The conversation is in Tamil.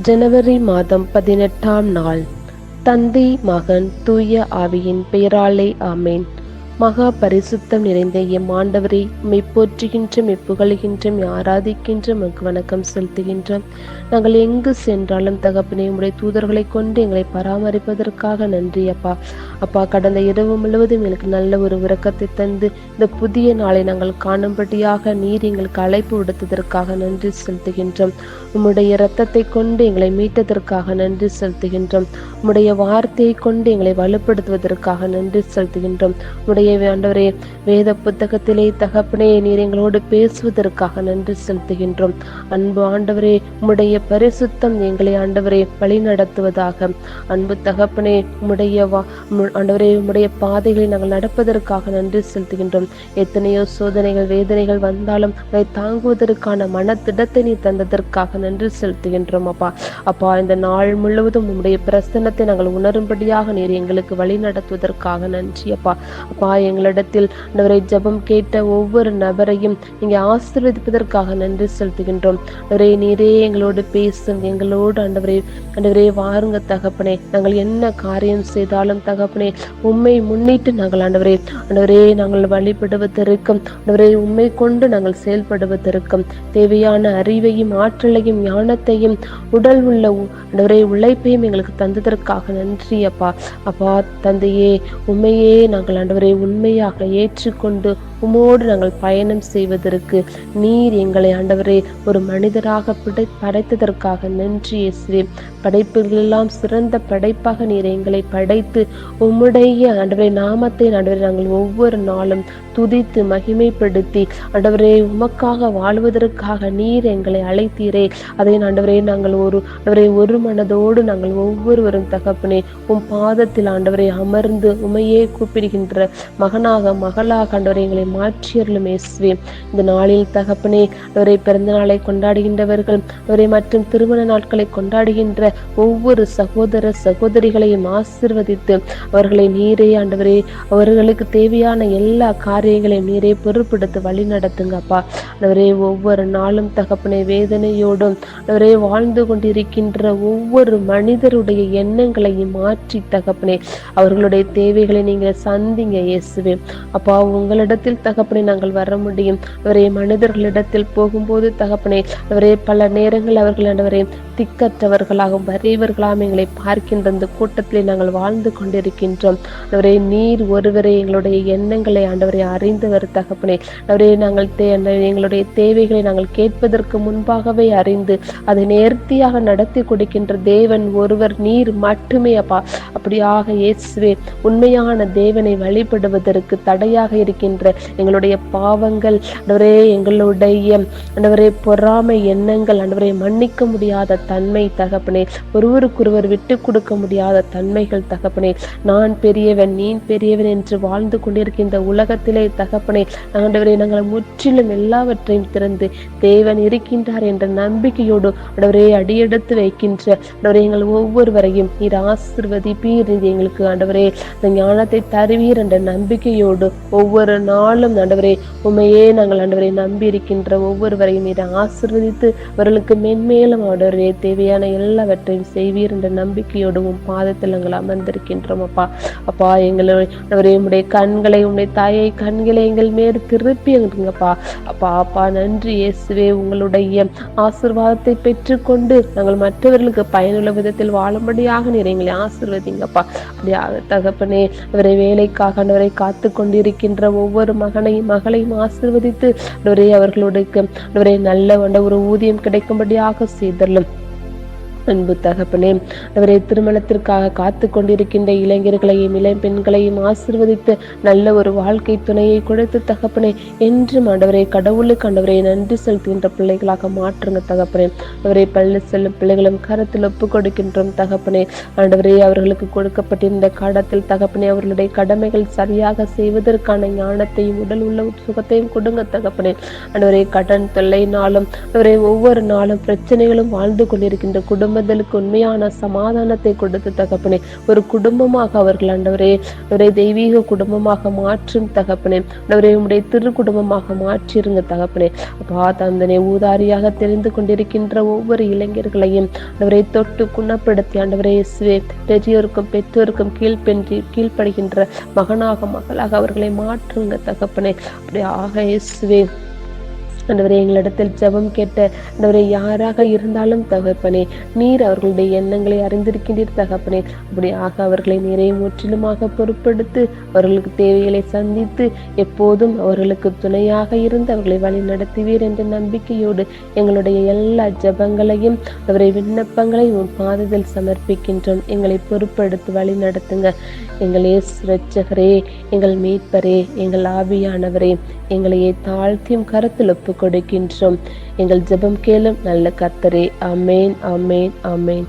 ஜனவரி மாதம் 18ஆம் நாள். தந்தை, மகன், தூய ஆவியின் பெயராலே ஆமேன். மகா பரிசுத்தம் நிறைந்த எம் ஆண்டவரே, உம்மை போற்றுகின்றோம், புகழுகின்றோம், ஆராதிக்கின்றோம், உமக்கு வணக்கம் செலுத்துகின்றோம். நாங்கள் எங்கு சென்றாலும் தகப்பனே, உம்முடைய தூதர்களை கொண்டு எங்களை பராமரிப்பதற்காக நன்றி அப்பா. அப்பா, கடந்த இரவு முழுவதும் எங்களுக்கு நல்ல ஒரு உறக்கத்தை தந்து இந்த புதிய நாளை நாங்கள் காணும்படியாக நீர் எங்களுக்கு அழைப்பு விடுத்ததற்காக நன்றி செலுத்துகின்றோம். உம்முடைய இரத்தத்தை கொண்டு எங்களை மீட்டதற்காக நன்றி செலுத்துகின்றோம். உம்முடைய வார்த்தையை கொண்டு எங்களை வலுப்படுத்துவதற்காக நன்றி செலுத்துகின்றோம். உம்முடைய ஆண்டவரே, வேத புத்தகத்திலே தகப்பனே நீர் எங்களோடு பேசுவதற்காக நன்றி செலுத்துகின்றோம். அன்பு ஆண்டவரே, உம்முடைய பரிசுத்தம் எங்களை ஆண்டவரே வழி நடத்துவதாக. அன்பு தகப்பனே, ஆண்டவரே, உம்முடைய பாதைகளை நாங்கள் நடப்பதற்காக நன்றி செலுத்துகின்றோம். எத்தனையோ சோதனைகள் வேதனைகள் வந்தாலும் அதை தாங்குவதற்கான மனத்திடத்தை நீ தந்ததற்காக நன்றி செலுத்துகின்றோம் அப்பா. அப்பா, இந்த நாள் முழுவதும் உம்முடைய பிரசன்னத்தை நாங்கள் உணரும்படியாக நீர் எங்களுக்கு வழி நடத்துவதற்காக நன்றி அப்பா. அப்பா, எங்களிடத்தில் ஆண்டவரே ஜெபம் கேட்ட ஒவ்வொரு நபரையும் நீங்க ஆசீர்வதிப்பதற்காக நன்றி செலுத்துகின்றோம். ஆண்டவரே, நீரே எங்களோடு பேசும், எங்களோடு ஆண்டவரே வாருங்க தகப்பனே. நாங்கள் என்ன காரியம் செய்தாலும் தகப்பனே, உம்மை முன்னிட்டு நாங்கள் ஆண்டவரே நாங்கள் வழிபடுவதற்கும் ஆண்டவரே உம்மை கொண்டு நாங்கள் செயல்படுவதற்கும் தேவையான அறிவையும் ஆற்றலையும் ஞானத்தையும் உடல் உள்ள ஆண்டவரே உழைப்பையும் எங்களுக்கு தந்ததற்காக நன்றி அப்பா. அப்பா தந்தையே, உண்மையே நாங்கள் ஆண்டவரே உண்மையாக ஏற்றுக்கொண்டு உமோடு நாங்கள் பயணம் செய்வதற்கு நீர் எங்களை ஆண்டவரே ஒரு மனிதராக படைத்ததற்காக நன்றி இயேசுவே. படைப்புகளெல்லாம் சிறந்த படைப்பாக நீர் எங்களை படைத்து உம்முடைய ஆண்டவரே நாமத்தை ஆண்டவரே நாங்கள் ஒவ்வொரு நாளும் துதித்து மகிமைப்படுத்தி ஆண்டவரே உமக்காக வாழ்வதற்காக நீர் எங்களை அழைத்தீரே. அதை ஆண்டவரே நாங்கள் ஒரு மனதோடு நாங்கள் ஒவ்வொருவரும் தகப்பனே உம் பாதத்தில் ஆண்டவரை அமர்ந்து உமையே கூப்பிடுகின்ற மகனாக மகளாக ஆண்டவரை எங்களை மாற்றியருளும் இயேசுவே. இந்த நாளில் தகப்பனே அவரை பிறந்த நாளை கொண்டாடுகின்றவர்கள், அவரை மற்றும் திருமண நாட்களை கொண்டாடுகின்ற ஒவ்வொரு சகோதர சகோதரிகளையும் ஆசீர்வதித்து அவர்களை நீரே ஆண்டவரே அவர்களுக்கு தேவையான எல்லா காரியங்களையும் நீரே பொறுப்படுத்தி வழி நடத்துங்க அப்பா. அவரே ஒவ்வொரு நாளும் தகப்பனை வேதனையோடும் அவரே வாழ்ந்து கொண்டிருக்கின்ற ஒவ்வொரு மனிதருடைய எண்ணங்களையும் மாற்றி தகப்பனே அவர்களுடைய தேவைகளை நீங்கள் சந்திங்க இயேசுவே. அப்பா, உங்களிடத்தில் தகப்பனை நாங்கள் வர முடியும். அவரே மனிதர்களிடத்தில் போகும்போது தகப்பனே அவரே பல நேரங்கள் அவர்கள் ஆண்டவரே திக்கற்றவர்களாகவும் வறியவர்களாகவும் எங்களை பார்க்கின்ற இந்த கூட்டத்திலே நாங்கள் வாழ்ந்து கொண்டிருக்கின்றோம். அவரே நீர் ஒருவரே எங்களுடைய எண்ணங்களை ஆண்டவரை அறிந்தவர் தகப்பனே. அவரே நாங்கள் எங்களுடைய தேவைகளை நாங்கள் கேட்பதற்கு முன்பாகவே அறிந்து அதை நேர்த்தியாக நடத்தி கொடுக்கின்ற தேவன் ஒருவர் நீர் மட்டுமே அப்பா. அப்படியாக இயேசுவே உண்மையான தேவனை வழிபடுவதற்கு தடையாக இருக்கின்ற எங்களுடைய பாவங்கள் ஆண்டவரே எங்களுடைய பொறாமை எண்ணங்கள் ஆண்டவரை மன்னிக்க முடியாத தன்மை தகப்பனே, ஒருவருக்கொருவர் விட்டு கொடுக்க முடியாத தன்மைகள் தகப்பனே, நான் பெரியவன் நீ பெரியவன் என்று வாழ்ந்து கொண்டிருக்கின்ற உலகத்திலே தகப்பனே ஆண்டவரே நாங்கள் முற்றிலும் எல்லாவற்றையும் திறந்து தேவன் இருக்கின்றார் என்ற நம்பிக்கையோடு ஆண்டவரே அடியெடுத்து வைக்கின்ற ஆண்டவரே எங்கள் ஒவ்வொருவரையும் நீர் ஆசீர்வதிப்பீர், எங்களுக்கு ஆண்டவரே ஞானத்தை தருவீர் என்ற நம்பிக்கையோடு ஒவ்வொரு நாளும் ஆண்டவரே உண்மையே நாங்கள் ஆண்டவரை நம்பி இருக்கின்ற ஒவ்வொருவரையும் நீர் ஆசீர்வதித்து அவர்களுக்கு மென்மேலும் ஆண்டவரே தேவையான எல்லாவற்றையும் செய்வீர் என்ற நம்பிக்கையோடு உம் பாதத்தில் நாங்கள் அமர்ந்திருக்கின்றோம் அப்பா. அப்பா, எங்களுடைய உம்முடைய கண்களை உம்முடைய தாயை கண்களை எங்கள் மேல் திருப்பி எங்கப்பா. அப்பா நன்றி இயேசுவே. உங்களுடைய ஆசீர்வாதத்தை பெற்றுக்கொண்டு நாங்கள் மற்றவர்களுக்கு பயனுள்ள விதத்தில் வாழும்படியாக நீர் எங்களை ஆசீர்வதிங்கப்பா. அப்படியாக தகப்பனே அவரை வேலைக்காக அவரை காத்து கொண்டிருக்கின்ற ஒவ்வொரு மகளையும் ஆசீர்வதித்து அவர்களுடைய நல்ல ஒரு ஊதியம் கிடைக்கும்படியாக செய்தல்லும். அன்பு தகப்பனே அவரை திருமணத்திற்காக காத்து கொண்டிருக்கின்ற இளைஞர்களையும் இளம் பெண்களையும் ஆசீர்வதித்து நல்ல ஒரு வாழ்க்கை துணையை கொடுத்து தகப்பனே என்றும் ஆண்டவரை கடவுளுக்கு ஆண்டவரை நன்றி செலுத்துகின்ற பிள்ளைகளாக மாற்றுங்க தகப்பனே. அவரை பள்ளி செல்லும் பிள்ளைகளும் கருத்தில் ஒப்பு கொடுக்கின்றோம் தகப்பனே. ஆண்டவரே அவர்களுக்கு கொடுக்கப்பட்டிருந்த காலத்தில் தகப்பனே அவர்களுடைய கடமைகள் சரியாக செய்வதற்கான ஞானத்தையும் உடல் உள்ள சுகத்தையும் கொடுங்க தகப்பனே. ஆண்டவரை கடன் தொல்லைனாலும் அவரை ஒவ்வொரு நாளும் பிரச்சனைகளும் வாழ்ந்து கொண்டிருக்கின்ற குடும்ப தாமதலுக்கு உண்மையான சமாதானத்தை கொடுத்து தகப்பனே, ஒரு குடும்பமாக அவர்கள் ஆண்டவரே தெய்வீக குடும்பமாக மாற்றும் தகப்பனே, ஆண்டவரே உம்முடைய திரு குடும்பமாக மாற்றிருங்க தகப்பனே. அப்பா தந்தனே, ஊதாரியாக தெரிந்து கொண்டிருக்கின்ற ஒவ்வொரு இளைஞர்களையும் ஆண்டவரை தொட்டு குணப்படுத்தி ஆண்டவரே இயேசுவே, பெரியோருக்கும் பெற்றோருக்கும் கீழ்ப்படுகின்ற மகனாக மகளாக அவர்களை மாற்றுங்க தகப்பனே. அப்படியாக இயேசுவே ஆண்டவரே, எங்களிடத்தில் ஜெபம் கேட்ட ஆண்டவரே யாராக இருந்தாலும் தகப்பனே, நீர் அவர்களுடைய எண்ணங்களை அறிந்திருக்கின்றீர் தகப்பனே. அப்படியாக அவர்களை நீரை முற்றிலுமாக பொறுப்படுத்து அவர்களுக்கு தேவைகளை சந்தித்து எப்போதும் அவர்களுக்கு துணையாக இருந்து அவர்களை வழி நடத்துவீர் என்ற நம்பிக்கையோடு எங்களுடைய எல்லா ஜெபங்களையும் அவரை விண்ணப்பங்களையும் உம் பாதத்தில் சமர்ப்பிக்கின்றோம். எங்களை பொறுப்படுத்தி வழி நடத்துங்க. எங்கள் இயேசு இரட்சகரே, எங்கள் மீட்பரே, எங்கள் ஆவியானவரே, எங்களையே தாழ்த்தியும் கரத்தில் ஒப்புக் கொடுக்கின்றோம். எங்கள் ஜெபம் கேளும் நல்ல கர்த்தரே. ஆமேன், ஆமேன், ஆமேன்.